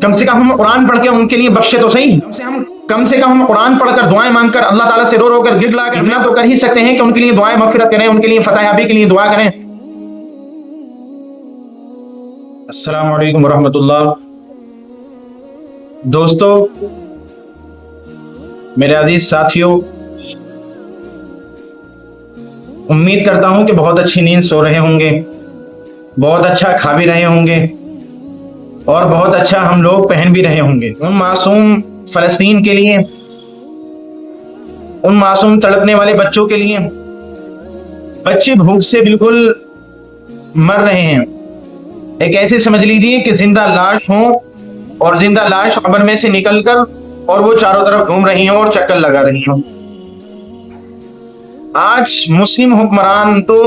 कम से कम हम कुरान पढ़ के उनके लिए बख्शे तो सही। कम से कम हम कुरान पढ़कर दुआएं मांगकर अल्लाह ताला से रो रो कर गिड़गिड़ा कर इतना तो कर ही सकते हैं कि उनके लिए दुआएं मगफिरत करें, उनके लिए फतह के लिए दुआ करें। अस्सलाम वालेकुम वरहमतुल्लाह। दोस्तों, मेरे अजीज साथियों, उम्मीद करता हूं कि बहुत अच्छी नींद सो रहे होंगे, बहुत अच्छा खा भी रहे होंगे और बहुत अच्छा हम लोग पहन भी रहे होंगे। उन मासूम फलस्तीन के लिए, उन मासूम तड़पने वाले बच्चों के लिए, बच्चे भूख से बिल्कुल मर रहे हैं। एक ऐसे समझ लीजिए कि जिंदा लाश हो और जिंदा लाश कब्र में से निकलकर और वो चारों तरफ घूम रही हो और चक्कर लगा रही हो। आज मुस्लिम हुक्मरान तो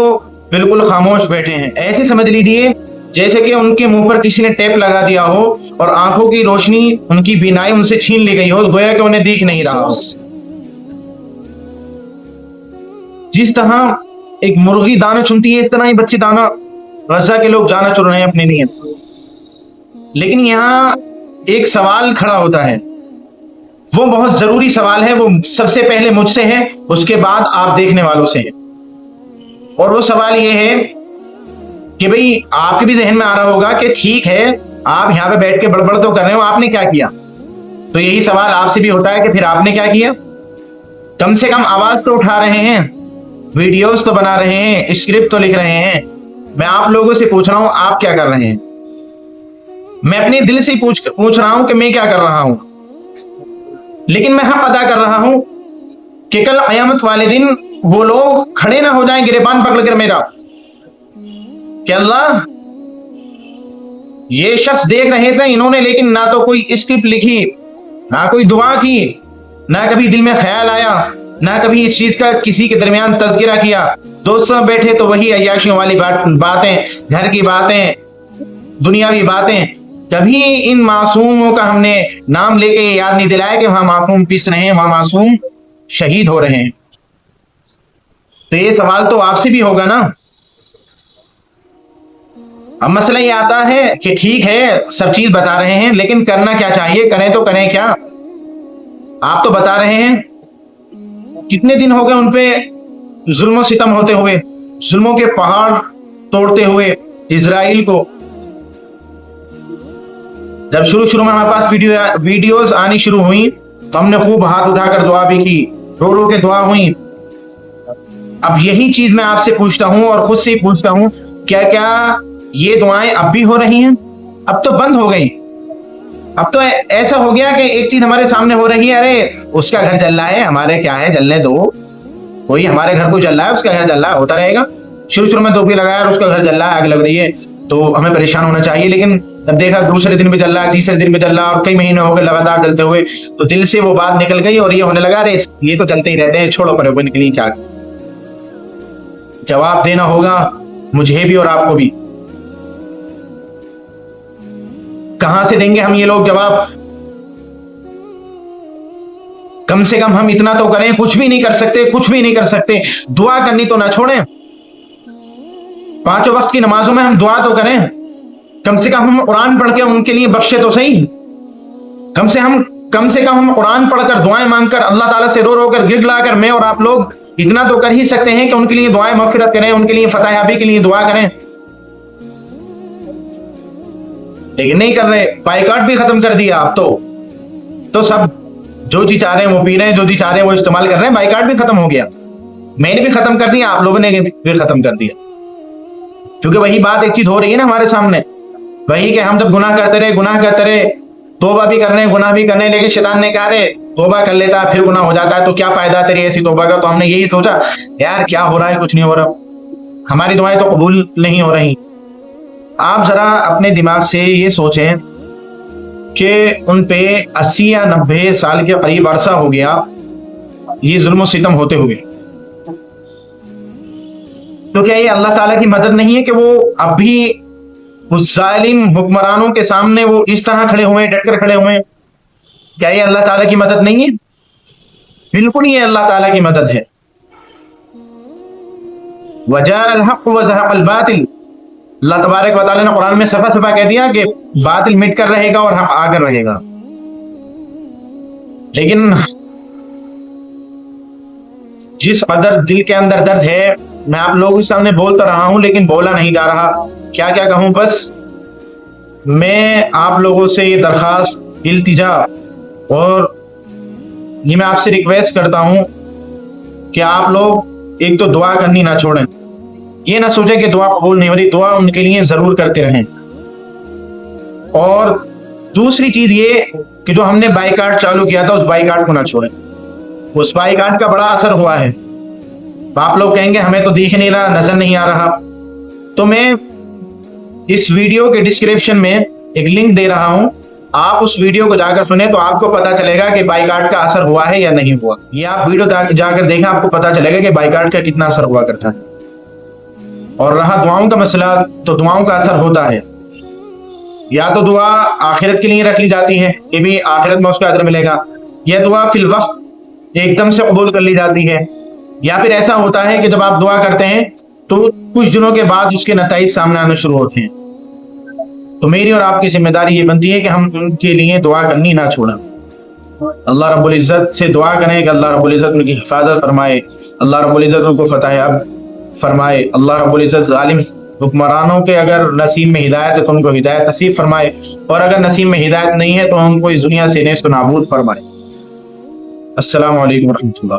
बिल्कुल खामोश बैठे हैं। ऐसे समझ लीजिए जैसे कि उनके मुंह पर किसी ने टेप लगा दिया हो और आंखों की रोशनी, उनकी बीनाई उनसे छीन ली गई हो, गोया कि उन्हें दिख नहीं रहा हो। जिस तरह एक मुर्गी दाना चुनती है, इस तरह ही बच्चे दाना, गजा के लोग दाना चुन रहे हैं अपने लिए। लेकिन यहाँ एक सवाल खड़ा होता है, वो बहुत जरूरी सवाल है। वो सबसे पहले मुझसे है, उसके बाद आप देखने वालों से है। और वो सवाल ये है कि भाई आपके भी जहन में आ रहा होगा कि ठीक है, आप यहाँ पे बैठ के बड़बड़ तो कर रहे हो, आपने क्या किया? तो यही सवाल आपसे भी होता है कि फिर आपने क्या किया? कम से कम आवाज तो उठा रहे हैं, वीडियोस तो बना रहे हैं, स्क्रिप्ट तो लिख रहे हैं। मैं आप लोगों से पूछ रहा हूं, आप क्या कर रहे हैं? मैं अपने दिल से पूछ रहा हूं कि मैं क्या कर रहा हूं। लेकिन मैं हक अदा कर रहा हूं कि कल कयामत वाले दिन वो लोग खड़े ना हो जाएं गिरेबान पकड़कर मेरा, कि अल्लाह, ये शख्स देख रहे थे इन्होंने लेकिन ना तो कोई स्क्रिप्ट लिखी, ना कोई दुआ की, ना कभी दिल में ख्याल आया, ना कभी इस चीज का किसी के दरमियान तज़किरा किया। दोस्तों बैठे तो वही अय्याशियों वाली बातें, घर की बातें, दुनियावी बातें। कभी इन मासूमों का हमने नाम लेके याद नहीं दिलाया कि वहां मासूम पिस रहे हैं, वहां मासूम शहीद हो रहे हैं। तो ये सवाल तो आपसे भी होगा ना। अब मसला ये आता है कि ठीक है, सब चीज बता रहे हैं, लेकिन करना क्या चाहिए? करें तो करें क्या? आप तो बता रहे हैं, कितने दिन हो गए उन पे जुल्म सितम होते हुए, जुल्मों के पहाड़ तोड़ते हुए इजराइल को। जब शुरू में हमारे पास वीडियोस आनी शुरू हुई तो हमने खूब हाथ उठाकर दुआ भी की, रो रो के दुआ हुई। अब यही चीज मैं आपसे पूछता हूं और खुद से ही पूछता हूं, क्या क्या ये दुआएं अब भी हो रही हैं? अब तो बंद हो गई। अब तो ऐसा हो गया कि एक चीज हमारे सामने हो रही है, अरे उसका घर जल रहा है, हमारे क्या है, जलने दो। कोई हमारे घर को जल रहा है, उसका घर जल रहा है, होता रहेगा। शुरू में टोपी लगाया और उसका घर जल रहा है, आग लग रही है, तो हमें परेशान होना चाहिए। लेकिन जब देखा दूसरे दिन भी जल रहा है, तीसरे दिन भी जल रहा है और कई महीने हो गए लगातार जलते हुए, तो दिल से वो बात निकल गई और ये होने लगा, अरे ये तो चलते ही रहते हैं, छोड़ो पर इनके लिए क्या। जवाब देना होगा मुझे भी और आपको भी। कहां से देंगे हम ये लोग जवाब? कम से कम हम इतना तो करें, कुछ भी नहीं कर सकते, कुछ भी नहीं कर सकते, दुआ करनी तो ना छोड़ें। 5 वक्त की नमाजों में हम दुआ तो करें। कम से कम हम कुरान पढ़ के उनके लिए बख्शे तो सही। कम से कम हम कुरान पढ़कर दुआएं मांगकर अल्लाह ताला से रो रो कर गिड़गिड़ा कर मैं और आप लोग इतना तो कर ही सकते हैं कि उनके लिए दुआएं मगफिरत करें, उनके लिए फतह के लिए दुआ करें। लेकिन नहीं कर रहे। बाइकाट भी खत्म कर दिया आप तो सब जो जी चाह रहे हैं वो पी रहे हैं, जो जी चाह रहे हैं वो इस्तेमाल कर रहे हैं। बाइकाट भी खत्म हो गया, मैंने भी खत्म कर दिया, आप लोगों ने भी खत्म कर दिया। क्योंकि वही बात एक चीज हो रही है ना हमारे सामने, वही कि हम जब गुनाह करते रहे, तोबा भी कर रहे हैं, गुनाह भी करने, लेकिन शैतान ने कहा रे तोबा कर लेता है फिर गुनाह हो जाता है, तो क्या फायदा तेरी ऐसी तोबा का। तो हमने यही सोचा, यार क्या हो रहा है, कुछ नहीं हो रहा, हमारी दुआएं तो कबूल नहीं हो रही। आप जरा अपने दिमाग से ये सोचें कि उन पे 80 या 90 साल के करीब अरसा हो गया ये जुल्म सितम होते हुए। तो क्या ये अल्लाह ताला की मदद नहीं है कि वो अब भी उस जालिम हुक्मरानों के सामने वो इस तरह खड़े हुए, डटकर खड़े हुए? क्या ये अल्लाह ताला की मदद नहीं है? बिल्कुल ये अल्लाह ताला की मदद है। वजाअल हक़ व ज़हक़ल बातिल, अल्लाह तबारक व तआला ने कुरान में सफा सफा कह दिया कि बातिल मिट कर रहेगा और हक आकर रहेगा। लेकिन जिस कदर दिल के अंदर दर्द है, मैं आप लोगों के सामने बोल तो रहा हूं लेकिन बोला नहीं जा रहा, क्या क्या कहूं। बस मैं आप लोगों से ये दरखास्त, इल्तिजा और ये मैं आपसे रिक्वेस्ट करता हूं कि आप लोग एक तो दुआ करनी ना छोड़ें। ये ना सोचे कि दुआ कबूल नहीं हो रही, दुआ उनके लिए जरूर करते रहें। और दूसरी चीज ये कि जो हमने बाइकाट चालू किया था, उस बाइकाट को ना छोड़ें। उस बाइकाट का बड़ा असर हुआ है। तो आप लोग कहेंगे हमें तो दिख नहीं रहा, नजर नहीं आ रहा, तो मैं इस वीडियो के डिस्क्रिप्शन में एक लिंक दे रहा हूं, आप उस वीडियो को जाकर सुने तो आपको पता चलेगा कि बाइकाट का असर हुआ है या नहीं हुआ। ये आप वीडियो जाकर देखें, आपको पता चलेगा कि बाइकाट का कितना असर हुआ करता है। और रहा दुआओं का मसला, तो दुआओं का असर होता है। या तो दुआ आखिरत के लिए रख ली जाती है कि भी आखिरत में उसका अजर मिलेगा, या दुआ फिल वक्त एकदम से कबूल कर ली जाती है, या फिर ऐसा होता है कि जब आप दुआ करते हैं तो कुछ दिनों के बाद उसके नताइज सामने आने शुरू होते हैं। तो मेरी और आपकी जिम्मेदारी ये बनती है कि हम उनके लिए दुआ करनी ना छोड़ें। अल्लाह रब्बुल इज्जत से दुआ करें कि अल्लाह रब्बुल इज्जत उनकी हिफाजत फरमाए, अल्लाह रब्बुल इज्जत उनको फतह अब फरमाए, अल्लाह रब्बुल इज्जत जालिम हुक्मरानों के अगर नसीब में हिदायत है तो उनको हिदायत नसीब फरमाए, और अगर नसीब में हिदायत नहीं है तो उनको इस दुनिया से नेस्त नाबूद फरमाए। अस्सलामु अलैकुम रहमतुल्लाह।